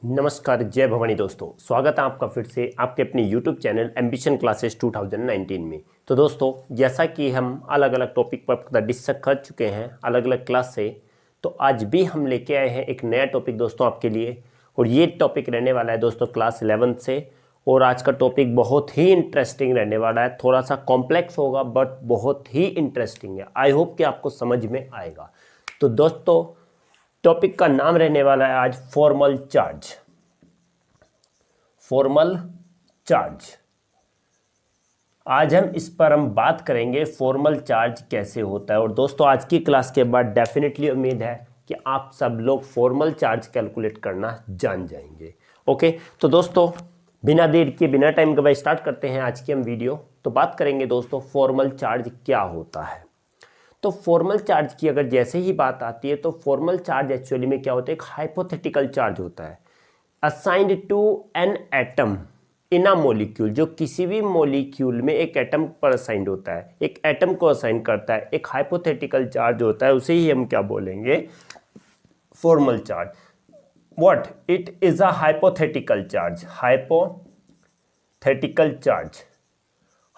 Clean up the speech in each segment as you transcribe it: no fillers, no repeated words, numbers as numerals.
नमस्कार, जय भवानी दोस्तों। स्वागत है आपका फिर से आपके अपने YouTube चैनल एम्बिशन क्लासेस 2019 में। तो दोस्तों, जैसा कि हम अलग अलग टॉपिक पर डिस्कस कर चुके हैं अलग अलग क्लास से, तो आज भी हम लेके आए हैं एक नया टॉपिक दोस्तों आपके लिए। और ये टॉपिक रहने वाला है दोस्तों क्लास 11 से। और आज का टॉपिक बहुत ही इंटरेस्टिंग रहने वाला है। थोड़ा सा कॉम्प्लेक्स होगा बट बहुत ही इंटरेस्टिंग है। आई होप कि आपको समझ में आएगा। तो दोस्तों, टॉपिक का नाम रहने वाला है आज फॉर्मल चार्ज। फॉर्मल चार्ज, आज हम इस पर बात करेंगे फॉर्मल चार्ज कैसे होता है। और दोस्तों, आज की क्लास के बाद डेफिनेटली उम्मीद है कि आप सब लोग फॉर्मल चार्ज कैलकुलेट करना जान जाएंगे। ओके, तो दोस्तों बिना देर के बिना टाइम गवाए स्टार्ट करते हैं आज की हम वीडियो। तो बात करेंगे दोस्तों फॉर्मल चार्ज क्या होता है। तो फॉर्मल चार्ज की अगर जैसे ही बात आती है तो फॉर्मल चार्ज एक्चुअली में क्या होता है, एक हाइपोथेटिकल चार्ज होता है assigned to an atom in a molecule, जो किसी भी मॉलिक्यूल में एक एटम पर असाइंड होता है, एक एटम को असाइन करता है, एक हाइपोथेटिकल चार्ज होता है, उसे ही हम क्या बोलेंगे, formal charge. What it is a hypothetical charge. Hypothetical charge,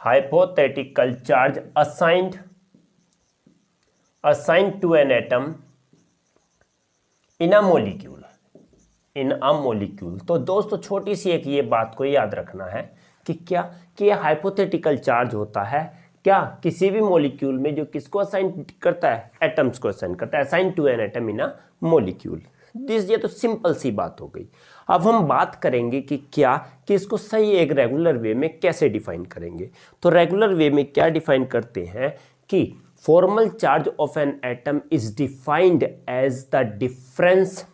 hypothetical charge assigned to an atom in a molecule। तो दोस्तों छोटी सी एक ये बात को याद रखना है कि क्या कि ये हाइपोथेटिकल चार्ज होता है क्या किसी भी मॉलिक्यूल में, जो किसको असाइन करता है, एटम्स को असाइन करता है, assign to an atom in a molecule. ये तो सिंपल सी बात हो गई। अब हम बात करेंगे कि क्या कि इसको सही एक रेगुलर वे में कैसे डिफाइन करेंगे। तो रेगुलर वे में क्या डिफाइन करते हैं कि formal charge of an atom is defined as the difference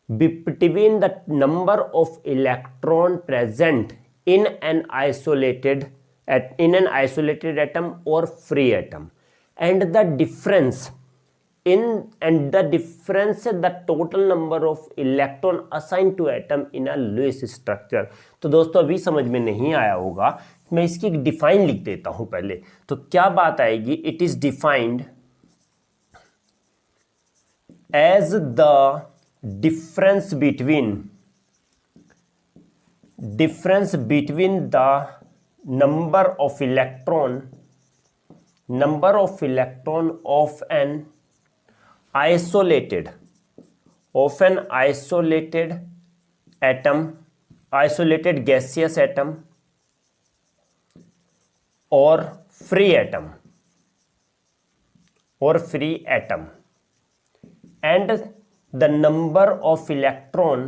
between the number of electron present in an isolated atom or free atom, and the difference the total number of electron assigned to atom in a Lewis structure। तो दोस्तों अभी समझ में नहीं आया होगा, मैं इसकी डिफाइन लिख देता हूं पहले। तो क्या बात आएगी, it is defined as the difference between the number of electron of an isolated atom, isolated gaseous atom और free atom and the number of electron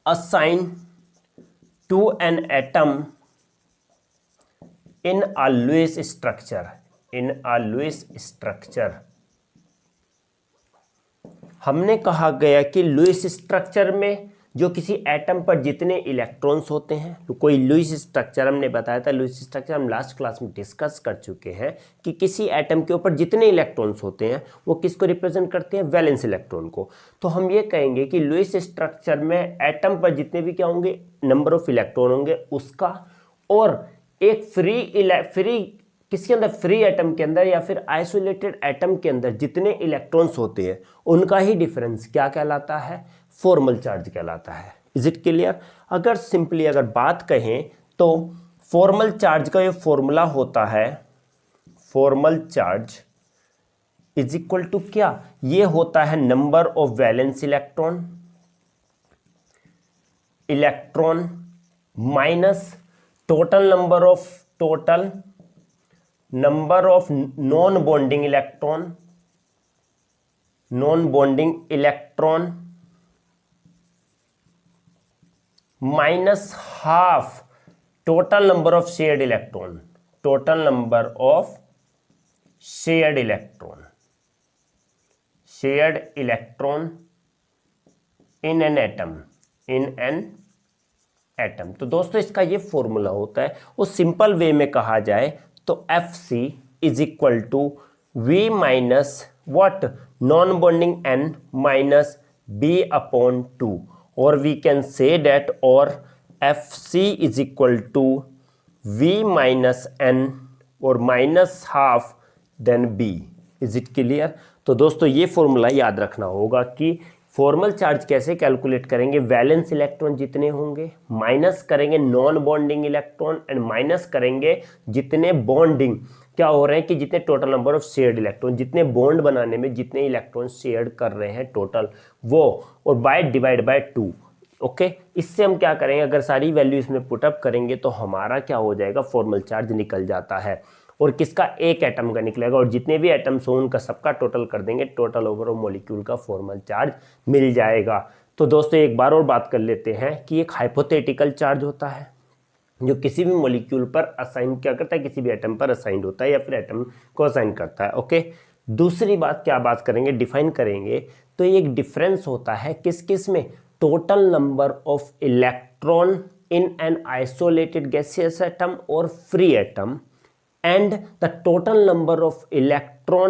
assign to an atom in a Lewis structure. हमने कहा गया कि Lewis structure में जो किसी atom पर जितने इलेक्ट्रॉन्स होते हैं, तो कोई लुईस स्ट्रक्चर हमने बताया था। लुईस स्ट्रक्चर हम लास्ट क्लास में डिस्कस कर चुके हैं कि किसी एटम के ऊपर जितने इलेक्ट्रॉन्स होते हैं वो किसको रिप्रेजेंट करते हैं, वैलेंस इलेक्ट्रॉन को। तो हम ये कहेंगे कि लुईस स्ट्रक्चर में एटम पर जितने भी क्या होंगे, नंबर ऑफ इलेक्ट्रॉन होंगे उसका, और एक फ्री किसके अंदर, फ्री एटम के अंदर या फिर आइसोलेटेड एटम के अंदर जितने इलेक्ट्रॉन्स होते हैं उनका ही डिफरेंस क्या कहलाता है, फॉर्मल चार्ज कहलाता है। Is it clear. अगर सिंपली अगर बात कहें तो फॉर्मल चार्ज का ये फॉर्मूला होता है, formal charge is equal to क्या, ये होता है number of valence electron minus total number of non bonding electron minus half total number of shared electron in an atom. तो दोस्तों इसका ये फॉर्मूला होता है। वो सिंपल वे में कहा जाए तो FC is equal to V minus what, non bonding N minus B upon 2, और वी कैन से दैट और FC is equal to V minus N और minus half then B। Is it clear? तो दोस्तों ये formula याद रखना होगा कि फॉर्मल चार्ज कैसे कैलकुलेट करेंगे, वैलेंस इलेक्ट्रॉन जितने होंगे माइनस करेंगे non bonding electron and minus करेंगे जितने बॉन्डिंग क्या हो रहे हैं कि जितने total number of shared electron, जितने बॉन्ड बनाने में जितने इलेक्ट्रॉन शेयर कर रहे हैं टोटल वो, और बाय डिवाइड बाय 2। ओके, इससे हम क्या करेंगे, अगर सारी वैल्यू इसमें पुटअप करेंगे तो हमारा क्या हो जाएगा, फॉर्मल चार्ज निकल जाता है। और किसका, एक एटम का निकलेगा, और जितने भी एटम्स हो उनका सबका टोटल कर देंगे, टोटल ओवरऑल मॉलिक्यूल का फॉर्मल चार्ज मिल जाएगा। तो दोस्तों एक बार और बात कर लेते हैं कि एक हाइपोथेटिकल चार्ज होता है जो किसी भी मॉलिक्यूल पर असाइन क्या करता है, किसी भी एटम पर असाइंड होता है या फिर एटम को असाइन करता है। ओके, दूसरी बात क्या बात करेंगे, डिफाइन करेंगे, तो ये एक डिफरेंस होता है किस किस में, total number of electron in an isolated gaseous atom और free atom and the total number of electron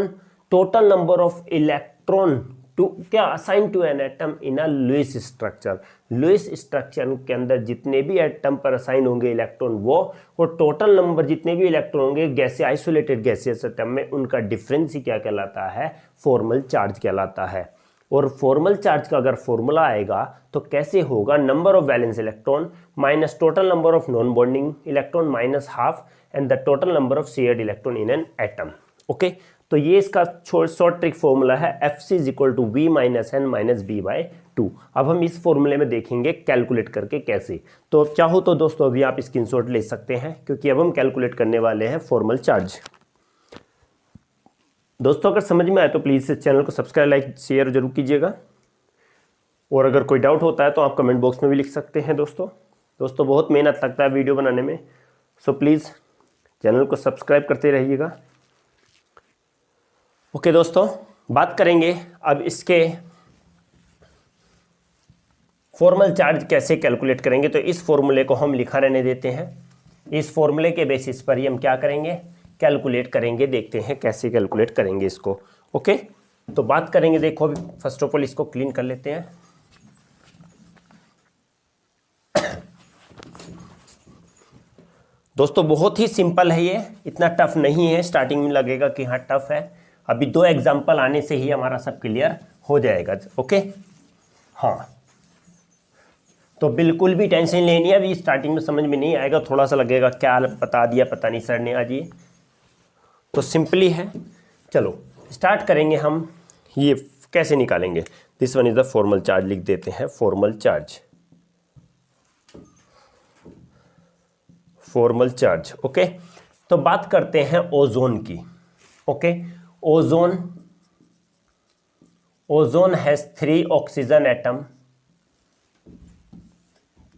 to क्या assign to an atom in a Lewis structure। Louis structure के अंदर जितने भी एटम पर असाइन होंगे इलेक्ट्रॉन वो, और टोटल नंबर जितने भी इलेक्ट्रॉन होंगे गैस आइसोलेटेड गैसियस एटम में, उनका डिफरेंस ही क्या कहलाता है, फॉर्मल चार्ज कहलाता है। और फॉर्मल चार्ज का अगर फॉर्मूला आएगा तो कैसे होगा, number of valence electron minus total number of non bonding electron minus half and the total number of shared electron in an atom. Okay, तो ये इसका शॉर्ट ट्रिक फॉर्मूला है Fc = V - N - B/2। अब हम इस फॉर्मूले में देखेंगे कैलकुलेट करके कैसे। तो चाहो तो दोस्तों अभी आप स्क्रीनशॉट ले सकते हैं क्योंकि अब हम कैलकुलेट करने वाले हैं फॉर्मल चार्ज। दोस्तों अगर समझ में आए तो प्लीज़ इस चैनल को सब्सक्राइब, लाइक, शेयर जरूर कीजिएगा, और अगर कोई डाउट होता है तो आप कमेंट बॉक्स में भी लिख सकते हैं। दोस्तों बहुत मेहनत लगता है वीडियो बनाने में, सो प्लीज़ चैनल को सब्सक्राइब करते रहिएगा। ओके दोस्तों, बात करेंगे अब इसके फॉर्मल चार्ज कैसे कैलकुलेट करेंगे। तो इस फॉर्मूले को हम लिखा रहने देते हैं, इस फॉर्मूले के बेसिस पर ही हम क्या करेंगे, कैलकुलेट करेंगे। देखते हैं कैसे कैलकुलेट करेंगे इसको। ओके, तो बात करेंगे, देखो अभी फर्स्ट ऑफ ऑल इसको क्लीन कर लेते हैं। दोस्तों बहुत ही सिंपल है, ये इतना टफ नहीं है। स्टार्टिंग में लगेगा कि हाँ टफ है, अभी 2 एग्जाम्पल आने से ही हमारा सब क्लियर हो जाएगा। ओके, हाँ, तो बिल्कुल भी टेंशन लेनी है, अभी स्टार्टिंग में समझ में नहीं आएगा, थोड़ा सा लगेगा क्या बता दिया पता नहीं सर ने आज ये। तो सिंपली है, चलो स्टार्ट करेंगे हम। ये कैसे निकालेंगे, this one is the formal charge, लिख देते हैं formal charge, formal charge. Okay, तो बात करते हैं ओजोन की। Okay, ozone has 3 oxygen atom,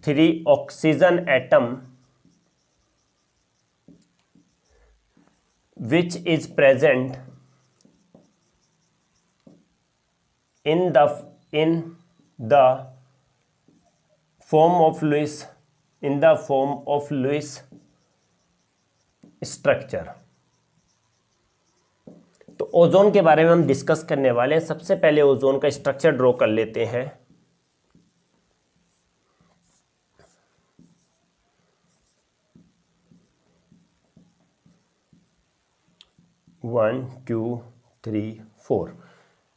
3 oxygen atom which is present in the form of Lewis structure। तो ओजोन के बारे में हम डिस्कस करने वाले हैं। सबसे पहले ओजोन का स्ट्रक्चर ड्रॉ कर लेते हैं। One, 2, 3, 4।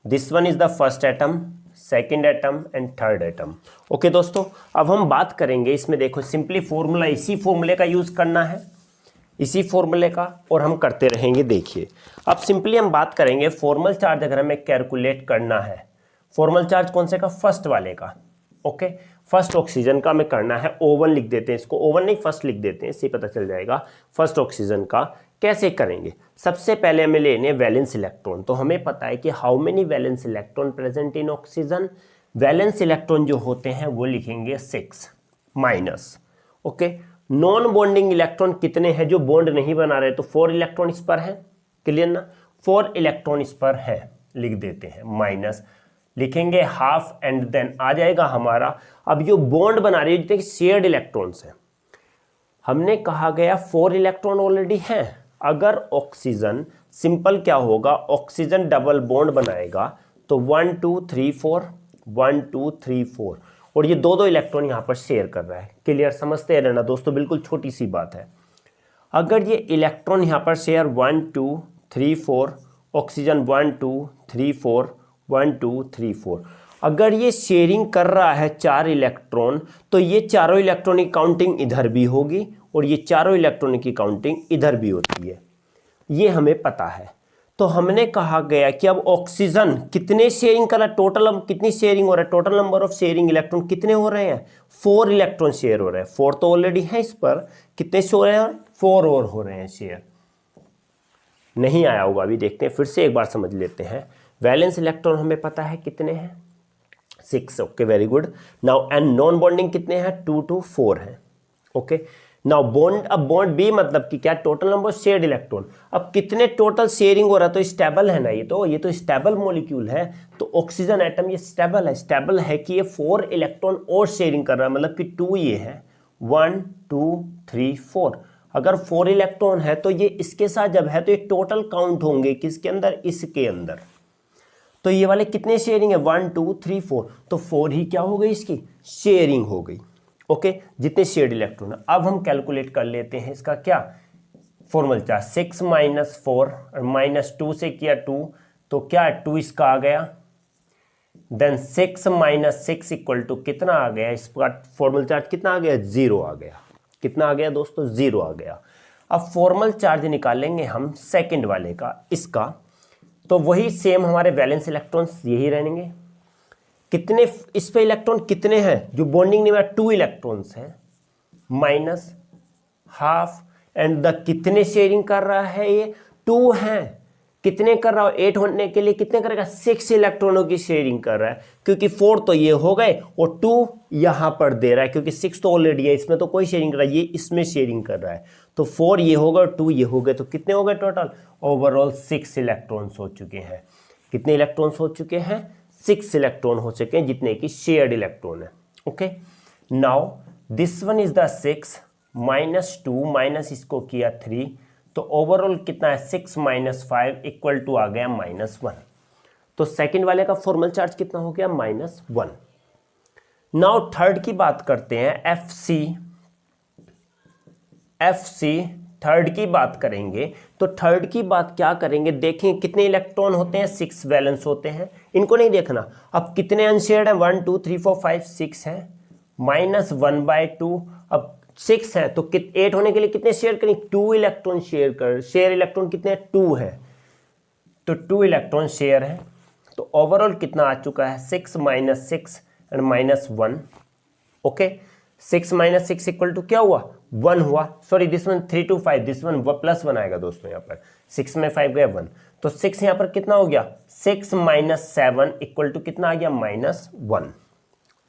This one is the first atom, second atom and third atom। Okay दोस्तों, अब हम बात करेंगे इसमें, देखो सिंपली फॉर्मूला, इसी फॉर्मूले का यूज करना है, इसी फॉर्मूले का, और हम करते रहेंगे। देखिए अब सिंपली हम बात करेंगे फॉर्मल चार्ज अगर हमें कैलकुलेट करना है, फॉर्मल चार्ज कौन से का, फर्स्ट वाले का। ओके, फर्स्ट ऑक्सीजन का हमें करना है, O1 लिख देते हैं इसको, O1 नहीं फर्स्ट लिख देते हैं, इससे पता चल जाएगा। फर्स्ट ऑक्सीजन का कैसे करेंगे, सबसे पहले हमें लेने वैलेंस इलेक्ट्रॉन। तो हमें पता है कि how many valence electron present in oxygen, valence electron जो होते हैं वो लिखेंगे 6 minus. Okay, non bonding electron कितने हैं, जो बॉन्ड नहीं बना रहे, तो 4 इलेक्ट्रॉन इस पर है, क्लियर ना, 4 इलेक्ट्रॉन इस पर है, लिख देते हैं, माइनस लिखेंगे हाफ एंड देन आ जाएगा हमारा। अब जो बॉन्ड बना रही है जितने शेयर्ड इलेक्ट्रॉन्स हैं, हमने कहा गया 4 इलेक्ट्रॉन ऑलरेडी हैं। अगर ऑक्सीजन सिंपल क्या होगा, ऑक्सीजन डबल बॉन्ड बनाएगा तो 1 2 3 4 1 2 3 4, और ये 2 इलेक्ट्रॉन यहाँ पर शेयर कर रहा है। क्लियर, समझते रहना दोस्तों, बिल्कुल छोटी सी बात है। अगर ये इलेक्ट्रॉन यहाँ पर शेयर 1 2 3 4 ऑक्सीजन 1 2 3 4 1 2 3 4। अगर ये शेयरिंग कर रहा है 4 इलेक्ट्रॉन तो ये चारों इलेक्ट्रॉन की काउंटिंग इधर भी होगी और ये चारों इलेक्ट्रॉन की काउंटिंग इधर भी होती है, ये हमें पता है। तो हमने कहा गया कि अब ऑक्सीजन कितने शेयरिंग कर रहा है, टोटल कितनी शेयरिंग हो रहा है, total number of sharing electron कितने हो रहे हैं, 4 इलेक्ट्रॉन शेयर हो रहे हैं। 4 तो ऑलरेडी है इस पर, कितने शो रहे हैं, 4 और हो रहे हैं शेयर। नहीं आया होगा अभी, देखते हैं फिर से एक बार समझ लेते हैं। वैलेंस इलेक्ट्रॉन हमें पता है कितने हैं, 6। Okay, very good. Now and non bonding कितने हैं, 2 to 4 है। ओके, नाउ बॉन्ड, अब बॉन्ड बी मतलब कि क्या, टोटल नंबर शेयर्ड इलेक्ट्रॉन। अब कितने टोटल शेयरिंग हो रहा है, तो स्टेबल है ना, ये तो स्टेबल मॉलिक्यूल है। तो ऑक्सीजन एटम ये स्टेबल है कि ये 4 इलेक्ट्रॉन और शेयरिंग कर रहा है, मतलब कि 2 ये है, 1 2 3 4। अगर 4 इलेक्ट्रॉन है तो ये इसके साथ जब है तो ये टोटल काउंट होंगे किसके अंदर, इसके अंदर। तो ये वाले कितने शेयरिंग है, 1 2 3 4, तो 4 ही क्या हो गई, इसकी शेयरिंग हो गई। ओके, जितने शेयर्ड इलेक्ट्रॉन है। अब हम कैलकुलेट कर लेते हैं इसका क्या फॉर्मल चार्ज, 6 - 4 और -2 से किया 2, तो क्या 2 इसका आ गया, देन 6 - 6 इक्वल टू कितना आ गया, इसका फॉर्मल चार्ज कितना आ गया, 0 आ गया। कितना आ गया दोस्तों, 0 आ गया। अब फॉर्मल चार्ज निकालेंगे हम सेकंड वाले का, इसका, तो वही सेम हमारे वैलेंस इलेक्ट्रॉन्स यही रहेंगे। कितने इस पे इलेक्ट्रॉन कितने हैं, जो बॉन्डिंग नहीं में 2 इलेक्ट्रॉन्स हैं, -12 एंड द कितने शेयरिंग कर रहा है, ये 2 हैं। कितने कर रहा है, 8 होने के लिए कितने करेगा, 6 इलेक्ट्रॉनों की शेयरिंग कर रहा है, क्योंकि 4 तो ये हो गए और 2 यहां पर दे रहा है, क्योंकि 6 तो ऑलरेडी है, इसमें तो कोई शेयरिंग कर रहा है, ये इसमें शेयरिंग कर रहा है। तो 4 ये होगा और 2 ये हो गए, तो कितने हो गए टोटल, ओवरऑल 6 इलेक्ट्रॉन्स हो चुके हैं। कितने इलेक्ट्रॉन्स हो चुके हैं, 6 इलेक्ट्रॉन हो चुके हैं, जितने की शेयर्ड इलेक्ट्रॉन है। Okay, now this one is the 6 -2 minus इसको किया 3, तो ओवरऑल कितना है, 6 - 5 इक्वल टू आ गया -1। तो सेकंड वाले का फॉर्मल चार्ज कितना हो गया, -1। नाउ थर्ड की बात करते हैं, एफ सी थर्ड की बात करेंगे। तो थर्ड की बात क्या करेंगे, देखें कितने इलेक्ट्रॉन होते हैं, 6 वैलेंस होते हैं, इनको नहीं देखना। अब कितने अनशेयर्ड हैं, 1 2 3 4 5 6 है, -1/2। अब 6 है तो 8 होने के लिए कितने शेयर करें, 2 इलेक्ट्रॉन शेयर इलेक्ट्रॉन कितने, 2 है, तो 2 इलेक्ट्रॉन शेयर है। तो ओवरऑल कितना आ चुका है, 6 - 6 एंड -1। ओके, 6 - 6 इक्वल टू क्या हुआ, 1 हुआ। Sorry, this one 3 to 5, this one +1 आएगा दोस्तों, यहाँ पर 6 में 5 गया 1, तो 6 यहाँ पर कितना हो गया, 6 - 7 इक्वल टू कितना आ गया, -1।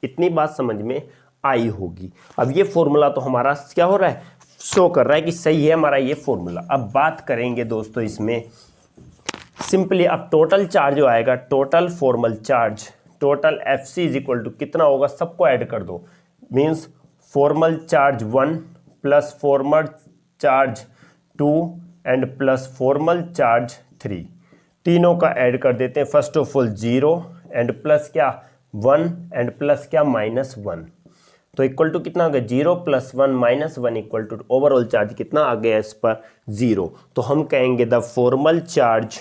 इतनी बात समझ में आई होगी। अब ये फॉर्मूला तो हमारा क्या हो रहा है, शो कर रहा है कि सही है हमारा ये फॉर्मूला। अब बात करेंगे दोस्तों इसमें सिंपली, अब टोटल चार्ज जो आएगा, total formal charge, total FC is equal to कितना होगा, सबको ऐड कर दो, means formal charge 1 plus formal charge 2 and plus formal charge 3, तीनों का ऐड कर देते हैं। First of all 0 and plus क्या 1 एंड प्लस क्या -1, तो इक्वल टू कितना आ गया, 0 + 1 - 1 इक्वल टू ओवरऑल चार्ज कितना आ गया इस पर, 0। तो हम कहेंगे the formal charge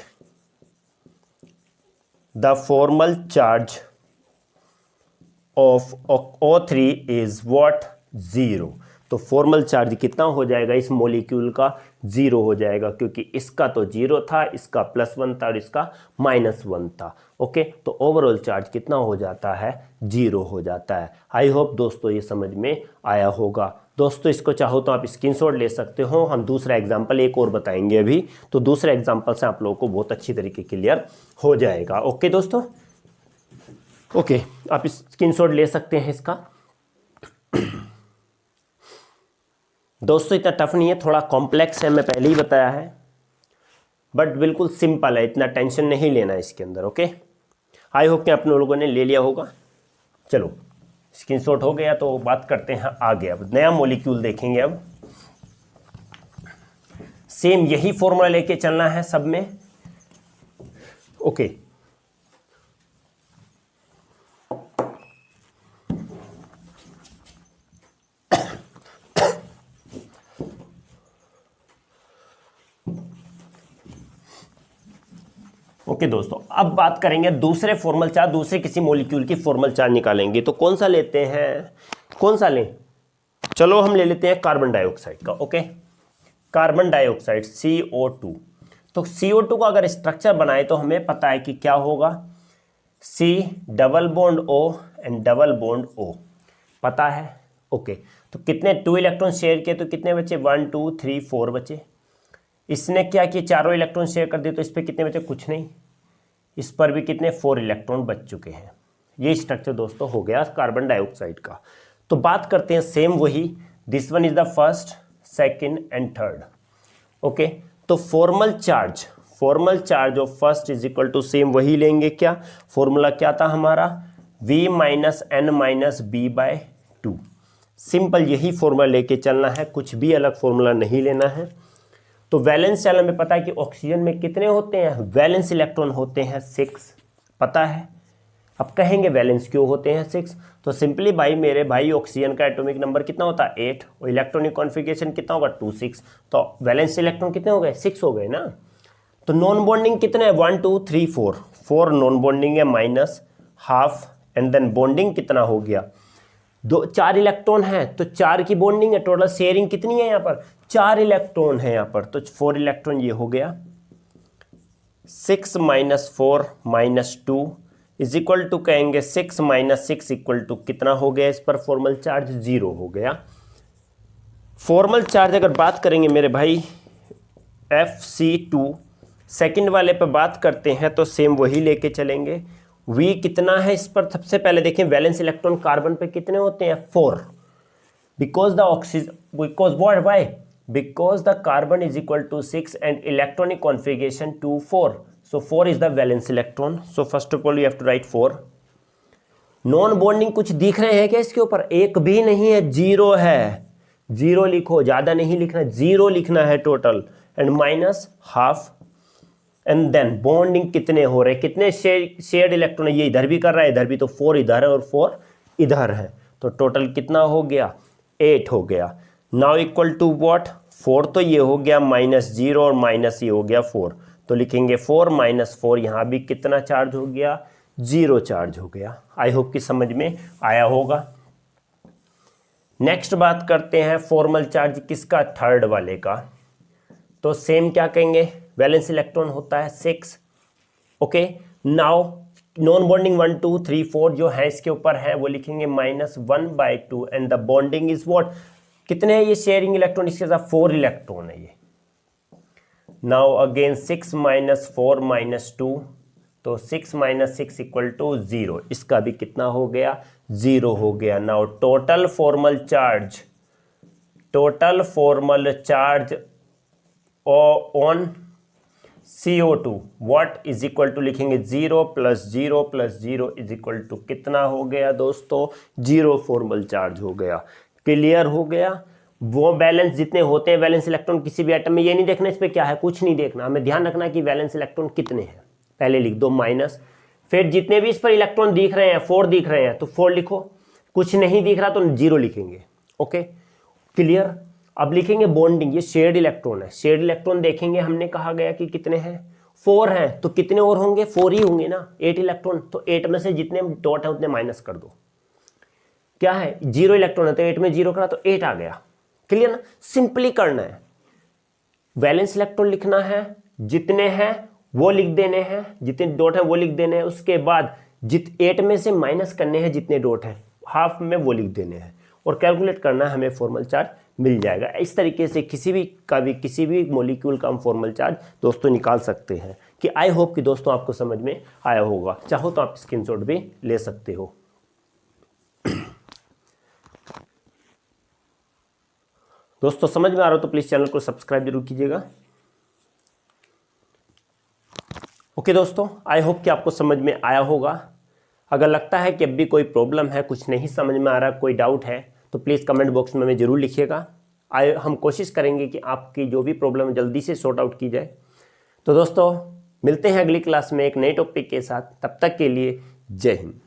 of O3 is what, 0। तो फॉर्मल चार्ज कितना हो जाएगा इस मॉलिक्यूल का, 0 हो जाएगा, क्योंकि इसका तो 0 था, इसका +1 था और इसका -1 था। ओके, तो ओवरऑल चार्ज कितना हो जाता है, 0 हो जाता है। आई होप दोस्तों ये समझ में आया होगा। दोस्तों इसको चाहो तो आप स्क्रीनशॉट ले सकते हो, हम दूसरा एग्जाम्पल एक और बताएंगे अभी, तो दूसरे एग्जाम्पल से आप लोगों को बहुत अच्छी तरीके क्लियर हो जाएगा। ओके दोस्तों, ओके, आप स्क्रीनशॉट ले सकते हैं इसका। दोस्तों इतना टफ नहीं है, थोड़ा कॉम्प्लेक्स है, मैं पहले ही बताया है, बट बिल्कुल सिंपल है, इतना टेंशन नहीं लेना है इसके अंदर। ओके, आई होप कि आप लोगों ने ले लिया होगा। चलो स्क्रीनशॉट हो गया, तो बात करते हैं आगे। अब नया मॉलिक्यूल देखेंगे। अब सेम यही फॉर्मूला लेके चलना है सब में। ओके, ओके दोस्तों, अब बात करेंगे दूसरे फॉर्मल चार्ज, दूसरे किसी मॉलिक्यूल की फॉर्मल चार्ज निकालेंगे। तो कौन सा लेते हैं, कौन सा लें? चलो हम ले लेते हैं कार्बन डाइऑक्साइड का। Okay, carbon dioxide CO2। तो CO2 का अगर स्ट्रक्चर बनाए तो हमें पता है कि क्या होगा, C double bond O and double bond O, पता है। ओके, तो कितने 2 इलेक्ट्रॉन शेयर किए तो कितने बचे, 1 2 3 4 बचे। इसने क्या किया, चारों इलेक्ट्रॉन शेयर कर दिए तो इस पर कितने बचे, कुछ नहीं। इस पर भी कितने, 4 इलेक्ट्रॉन बच चुके हैं। ये स्ट्रक्चर दोस्तों हो गया कार्बन डाइऑक्साइड का। तो बात करते हैं सेम वही, this one is the first, second and third. Okay, तो formal charge of first is equal to same वही लेंगे। क्या फॉर्मूला क्या था हमारा, V minus N minus B/2। Simple यही फॉर्मूला लेके चलना है, कुछ भी अलग फॉर्मूला नहीं लेना है। तो वैलेंस शेल हमें पता है कि ऑक्सीजन में कितने होते हैं, वैलेंस इलेक्ट्रॉन होते हैं 6, पता है। अब कहेंगे वैलेंस क्यों होते हैं 6, तो सिंपली भाई मेरे भाई ऑक्सीजन का एटॉमिक नंबर कितना होता है 8 और इलेक्ट्रॉनिक कॉन्फ़िगरेशन कितना होगा 2 6, तो वैलेंस इलेक्ट्रॉन कितने हो गए 6 हो गए ना। तो नॉन बॉन्डिंग कितने हैं 1 2 3 4 नॉन बॉन्डिंग है -12 एंड देन बॉन्डिंग कितना हो गया 4 इलेक्ट्रॉन है तो 4 की बॉन्डिंग है। टोटल शेयरिंग कितनी है यहाँ पर 4 इलेक्ट्रॉन है यहाँ पर, तो 4 इलेक्ट्रॉन ये हो गया 6 - 4 - 2 इज इक्वल टू कहेंगे 6 - 6 इक्वल टू कितना हो गया, इस पर फॉर्मल चार्ज 0 हो गया। फॉर्मल चार्ज अगर बात करेंगे मेरे भाई Fc2 सेकंड वाले पर बात करते हैं तो सेम वही लेके चलेंगे। V कितना है इस पर, सबसे पहले देखें वैलेंस इलेक्ट्रॉन कार्बन पे कितने होते हैं 4, because the oxygen because what why because the carbon is equal to 6 and electronic configuration 2 4, so 4 is the valence electron, so first of all you have to write 4। Non bonding कुछ दिख रहे हैं क्या इसके ऊपर, एक भी नहीं है, 0 है, 0 लिखो, ज़्यादा नहीं लिखना, 0 लिखना है total and -12 and then bonding कितने हो रहे हैं, कितने शेयर्ड इलेक्ट्रॉन है, ये इधर भी कर रहा है इधर भी, तो 4 इधर है और 4 इधर है, तो टोटल कितना हो गया 8 हो गया। नाउ इक्वल टू व्हाट 4, तो ये हो गया -0 और माइनस ये हो गया 4, तो लिखेंगे 4 - 4, यहाँ भी कितना चार्ज हो गया 0 चार्ज हो गया। आई होप कि समझ में आया होगा। नेक्स्ट बात करते हैं फॉर्मल चार्ज किसका, थर्ड वाले का। तो सेम क्या कहेंगे, वैलेंस इलेक्ट्रॉन होता है 6। ओके, नाउ नॉन बॉन्डिंग 1 2 3 4 जो है इसके ऊपर है वो लिखेंगे -1/2 and the bonding is what, कितने है ये शेयरिंग इलेक्ट्रॉन, इसके साथ 4 इलेक्ट्रॉन है ये। नाउ अगेन 6 - 4 - 2, तो 6 - 6 इक्वल टू 0, इसका भी कितना हो गया 0 हो गया। Now total formal charge on CO2 what is equal to लिखेंगे 0 + 0 + 0 इज इक्वल टू कितना हो गया दोस्तों 0 फॉर्मल चार्ज हो गया। क्लियर हो गया। वो बैलेंस जितने होते हैं वैलेंस इलेक्ट्रॉन किसी भी एटम में, ये नहीं देखना इस पे क्या है, कुछ नहीं देखना, हमें ध्यान रखना कि वैलेंस इलेक्ट्रॉन कितने हैं, पहले लिख दो माइनस, फिर जितने भी इस पर इलेक्ट्रॉन दिख रहे हैं 4 दिख रहे हैं तो 4 लिखो, कुछ नहीं दिख रहा तो 0 लिखेंगे। Okay clear. अब लिखेंगे बॉन्डिंग, ये शेयर्ड इलेक्ट्रॉन है, शेयर्ड इलेक्ट्रॉन देखेंगे हमने कहा गया कि कितने हैं 4 हैं, तो कितने और होंगे 4 ही होंगे ना, 8 इलेक्ट्रॉन, तो 8 में से जितने डॉट है उतने माइनस कर दो। क्या है 0 इलेक्ट्रॉन है तो 8 में 0 करा तो 8 आ गया। क्लियर ना, सिंपली करना है, वैलेंस इलेक्ट्रॉन लिखना है, जितने हैं वो लिख देने हैं, जितने डॉट है वो लिख देने हैं, उसके बाद 8 में से माइनस करने हैं जितने डॉट है, हाफ में वो लिख देने हैं और कैलकुलेट करना है, हमें फॉर्मल चार्ज मिल जाएगा। इस तरीके से किसी भी मॉलिक्यूल का हम फॉर्मल चार्ज दोस्तों निकाल सकते हैं। कि आई होप कि दोस्तों आपको समझ में आया होगा, चाहो तो आप स्क्रीनशॉट भी ले सकते हो। दोस्तों समझ में आ रहा हो तो प्लीज़ चैनल को सब्सक्राइब जरूर कीजिएगा। ओके दोस्तों, आई होप कि आपको समझ में आया होगा। अगर लगता है कि अब भी कोई प्रॉब्लम है, कुछ नहीं समझ में आ रहा, कोई डाउट है तो प्लीज़ कमेंट बॉक्स में हमें ज़रूर लिखिएगा। हम कोशिश करेंगे कि आपकी जो भी प्रॉब्लम है जल्दी से सॉर्ट आउट की जाए। तो दोस्तों मिलते हैं अगली क्लास में एक नए टॉपिक के साथ, तब तक के लिए जय हिंद।